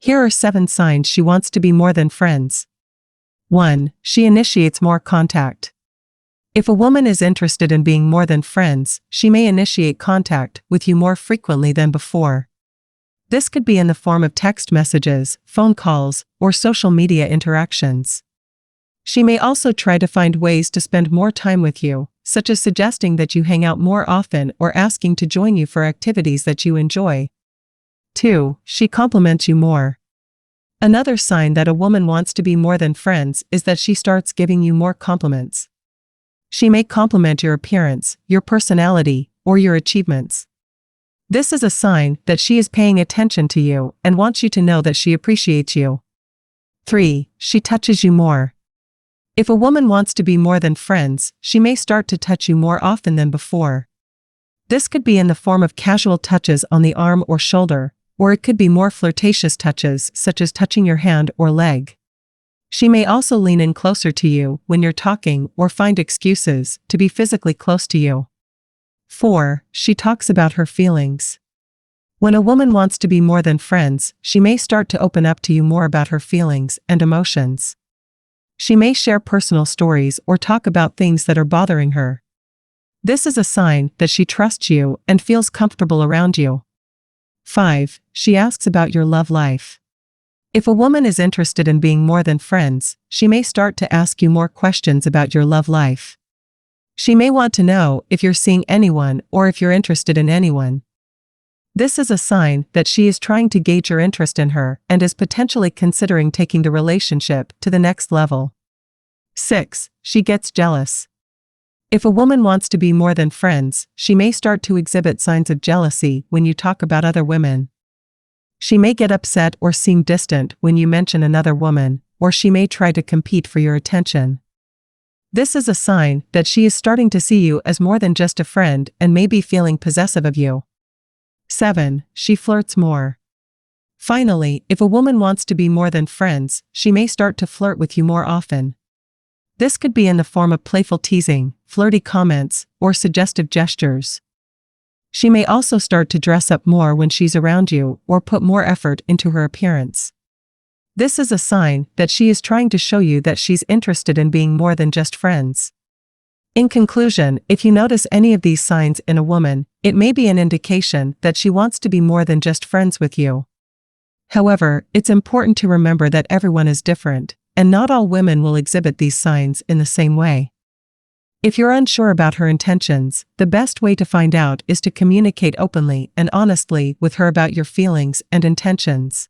Here are 7 signs she wants to be more than friends. 1. She initiates more contact. If a woman is interested in being more than friends, she may initiate contact with you more frequently than before. This could be in the form of text messages, phone calls, or social media interactions. She may also try to find ways to spend more time with you, such as suggesting that you hang out more often or asking to join you for activities that you enjoy. 2. She compliments you more. Another sign that a woman wants to be more than friends is that she starts giving you more compliments. She may compliment your appearance, your personality, or your achievements. This is a sign that she is paying attention to you and wants you to know that she appreciates you. 3. She touches you more. If a woman wants to be more than friends, she may start to touch you more often than before. This could be in the form of casual touches on the arm or shoulder, or it could be more flirtatious touches such as touching your hand or leg. She may also lean in closer to you when you're talking or find excuses to be physically close to you. 4. She talks about her feelings. When a woman wants to be more than friends, she may start to open up to you more about her feelings and emotions. She may share personal stories or talk about things that are bothering her. This is a sign that she trusts you and feels comfortable around you. 5. She asks about your love life. If a woman is interested in being more than friends, she may start to ask you more questions about your love life. She may want to know if you're seeing anyone or if you're interested in anyone. This is a sign that she is trying to gauge your interest in her and is potentially considering taking the relationship to the next level. 6. She gets jealous. If a woman wants to be more than friends, she may start to exhibit signs of jealousy when you talk about other women. She may get upset or seem distant when you mention another woman, or she may try to compete for your attention. This is a sign that she is starting to see you as more than just a friend and may be feeling possessive of you. 7. She flirts more. Finally, if a woman wants to be more than friends, she may start to flirt with you more often. This could be in the form of playful teasing, flirty comments, or suggestive gestures. She may also start to dress up more when she's around you or put more effort into her appearance. This is a sign that she is trying to show you that she's interested in being more than just friends. In conclusion, if you notice any of these signs in a woman, it may be an indication that she wants to be more than just friends with you. However, it's important to remember that everyone is different, and not all women will exhibit these signs in the same way. If you're unsure about her intentions, the best way to find out is to communicate openly and honestly with her about your feelings and intentions.